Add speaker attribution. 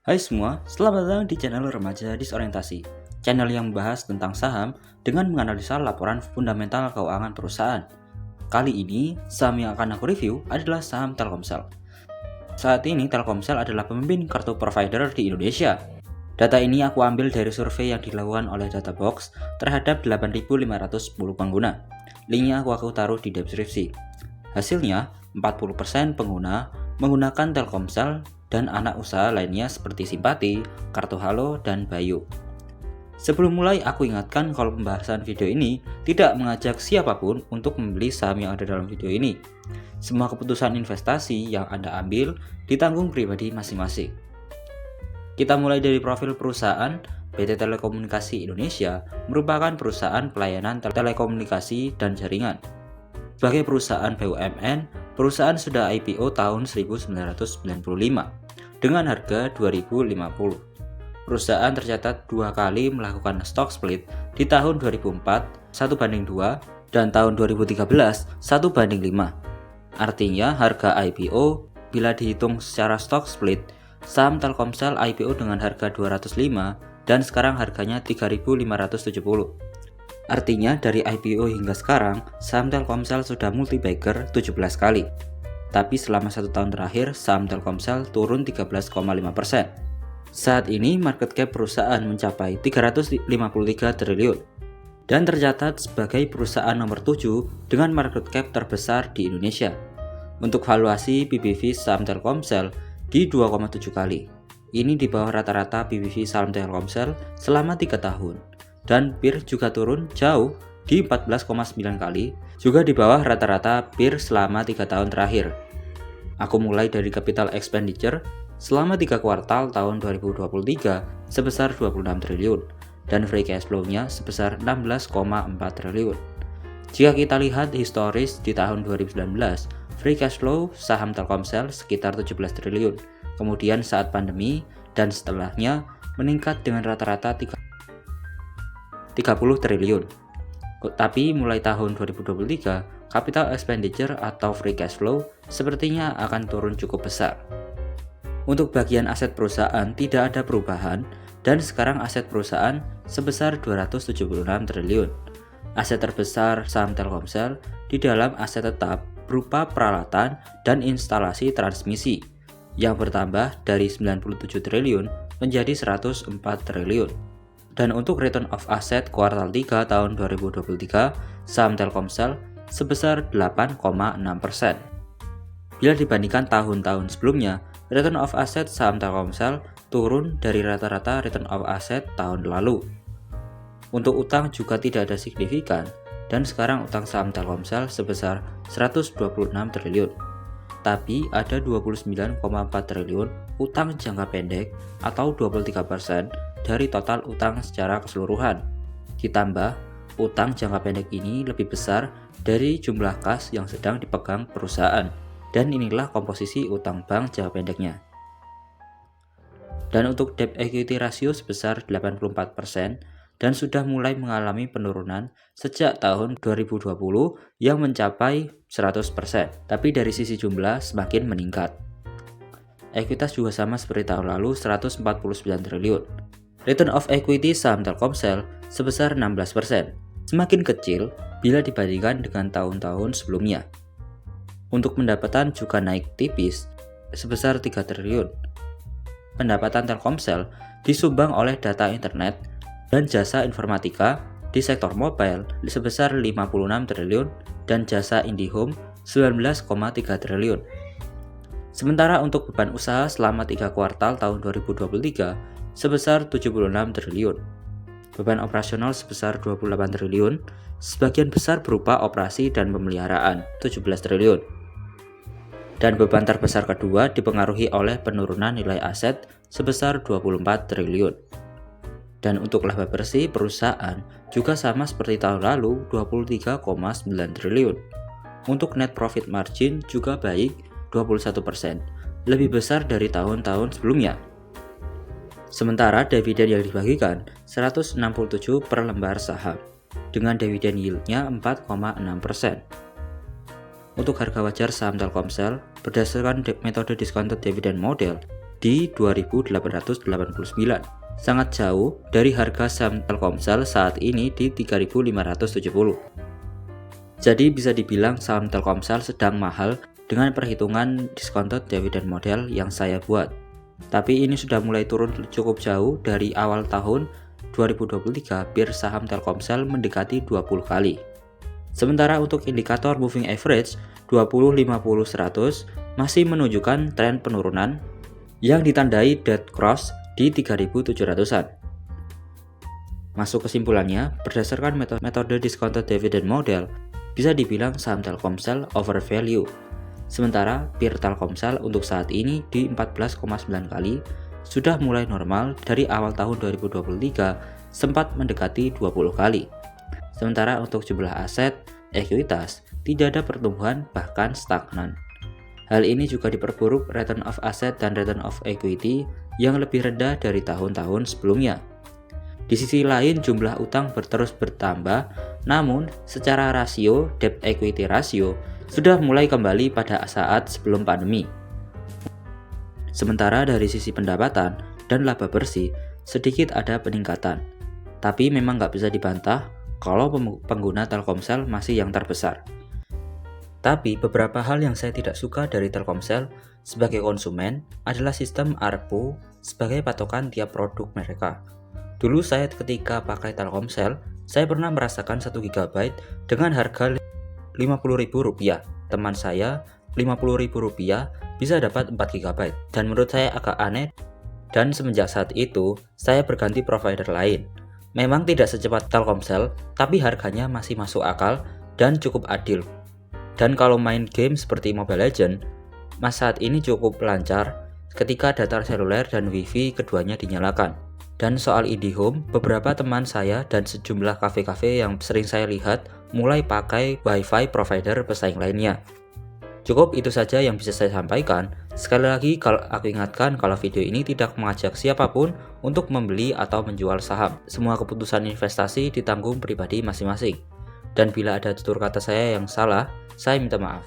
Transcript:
Speaker 1: Hai semua, selamat datang di channel Remaja Disorientasi, channel yang membahas tentang saham dengan menganalisa laporan fundamental keuangan perusahaan. Kali ini, saham yang akan aku review adalah saham Telkomsel. Saat ini Telkomsel adalah pemimpin kartu provider di Indonesia. Data ini aku ambil dari survei yang dilakukan oleh Databox terhadap 8.510 pengguna. Linknya aku taruh di deskripsi. Hasilnya, 40% pengguna menggunakan Telkomsel dan anak usaha lainnya seperti Simpati, Kartu Halo, dan Bayu. Sebelum mulai, aku ingatkan kalau pembahasan video ini tidak mengajak siapapun untuk membeli saham yang ada dalam video ini. Semua keputusan investasi yang Anda ambil ditanggung pribadi masing-masing. Kita mulai dari profil perusahaan. PT Telekomunikasi Indonesia merupakan perusahaan pelayanan telekomunikasi dan jaringan. Sebagai perusahaan BUMN, perusahaan sudah IPO tahun 1995 dengan harga 2050. Perusahaan tercatat 2 kali melakukan stock split di tahun 2004 1:2 dan tahun 2013 1:5. Artinya harga IPO bila dihitung secara stock split, saham Telkomsel IPO dengan harga 205 dan sekarang harganya 3.570. Artinya dari IPO hingga sekarang, saham Telkomsel sudah multi-bagger 17 kali. Tapi selama 1 tahun terakhir, saham Telkomsel turun 13,5%. Saat ini market cap perusahaan mencapai 353 triliun dan tercatat sebagai perusahaan nomor 7 dengan market cap terbesar di Indonesia. Untuk valuasi PBV saham Telkomsel di 2,7 kali. Ini di bawah rata-rata PBV saham Telkomsel selama 3 tahun. Dan peer juga turun jauh di 14,9 kali, juga di bawah rata-rata peer selama 3 tahun terakhir. Aku mulai dari capital expenditure selama 3 kuartal tahun 2023 sebesar 26 triliun dan free cash flow-nya sebesar 16,4 triliun. Jika kita lihat historis di tahun 2019, free cash flow saham Telkomsel sekitar 17 triliun, kemudian saat pandemi dan setelahnya meningkat dengan rata-rata 30 triliun. Tapi mulai tahun 2023, capital expenditure atau free cash flow sepertinya akan turun cukup besar. Untuk bagian aset perusahaan tidak ada perubahan dan sekarang aset perusahaan sebesar 276 triliun. Aset terbesar saham Telkomsel di dalam aset tetap berupa peralatan dan instalasi transmisi yang bertambah dari 97 triliun menjadi 104 triliun. Dan untuk return of asset kuartal 3 tahun 2023, saham Telkomsel sebesar 8,6%. Bila dibandingkan tahun-tahun sebelumnya, return of asset saham Telkomsel turun dari rata-rata return of asset tahun lalu. Untuk utang juga tidak ada signifikan, dan sekarang utang saham Telkomsel sebesar 126 triliun. Tapi ada 29,4 triliun utang jangka pendek atau 23% dari total utang secara keseluruhan. Ditambah, utang jangka pendek ini lebih besar dari jumlah kas yang sedang dipegang perusahaan. Dan inilah komposisi utang bank jangka pendeknya. Dan untuk debt equity ratio sebesar 84% dan sudah mulai mengalami penurunan sejak tahun 2020 yang mencapai 100%. Tapi dari sisi jumlah semakin meningkat. Ekuitas juga sama seperti tahun lalu 149 triliun. Return of equity saham Telkomsel sebesar 16%, semakin kecil bila dibandingkan dengan tahun-tahun sebelumnya. Untuk pendapatan juga naik tipis, sebesar 3 triliun. Pendapatan Telkomsel disumbang oleh data internet dan jasa informatika di sektor mobile sebesar 56 triliun dan jasa IndiHome 19,3 triliun. Sementara untuk beban usaha selama 3 kuartal tahun 2023 sebesar 76 triliun. Beban operasional sebesar 28 triliun, sebagian besar berupa operasi dan pemeliharaan 17 triliun. Dan beban terbesar kedua dipengaruhi oleh penurunan nilai aset sebesar 24 triliun. Dan untuk laba bersih perusahaan juga sama seperti tahun lalu 23,9 triliun. Untuk net profit margin juga baik 21%, lebih besar dari tahun-tahun sebelumnya. Sementara dividen yang dibagikan 167 per lembar saham dengan dividen yield-nya 4,6%. Untuk harga wajar saham Telkomsel berdasarkan metode discounted dividend model di 2.889. Sangat jauh dari harga saham Telkomsel saat ini di 3.570. Jadi bisa dibilang saham Telkomsel sedang mahal dengan perhitungan discounted dividend model yang saya buat. Tapi ini sudah mulai turun cukup jauh dari awal tahun 2023 peer saham Telkomsel mendekati 20 kali. Sementara untuk indikator moving average 20, 50, 100 masih menunjukkan tren penurunan yang ditandai dead cross di 3.700-an. Masuk kesimpulannya, berdasarkan metode discounted dividend model, bisa dibilang saham Telkomsel overvalue. Sementara peer Telkomsel untuk saat ini di 14,9 kali sudah mulai normal dari awal tahun 2023 sempat mendekati 20 kali. Sementara untuk jumlah aset, ekuitas, tidak ada pertumbuhan bahkan stagnan. Hal ini juga diperburuk return of asset dan return of equity yang lebih rendah dari tahun-tahun sebelumnya. Di sisi lain jumlah utang terus bertambah, namun secara rasio debt equity ratio sudah mulai kembali pada saat sebelum pandemi. Sementara dari sisi pendapatan dan laba bersih sedikit ada peningkatan. Tapi memang nggak bisa dibantah kalau pengguna Telkomsel masih yang terbesar. Tapi beberapa hal yang saya tidak suka dari Telkomsel sebagai konsumen adalah sistem ARPU sebagai patokan tiap produk mereka. Dulu saya ketika pakai Telkomsel, saya pernah merasakan 1 GB dengan harga Rp50.000. Teman saya Rp50.000 bisa dapat 4 GB dan menurut saya agak aneh, dan semenjak saat itu saya berganti provider lain. Memang tidak secepat Telkomsel, tapi harganya masih masuk akal dan cukup adil. Dan kalau main game seperti Mobile Legends, saat ini cukup lancar ketika data seluler dan wifi keduanya dinyalakan. Dan soal IndiHome, beberapa teman saya dan sejumlah kafe-kafe yang sering saya lihat mulai pakai wifi provider pesaing lainnya. Cukup itu saja yang bisa saya sampaikan. Sekali lagi kalau aku ingatkan kalau video ini tidak mengajak siapapun untuk membeli atau menjual saham. Semua keputusan investasi ditanggung pribadi masing-masing. Dan bila ada tutur kata saya yang salah, saya minta maaf.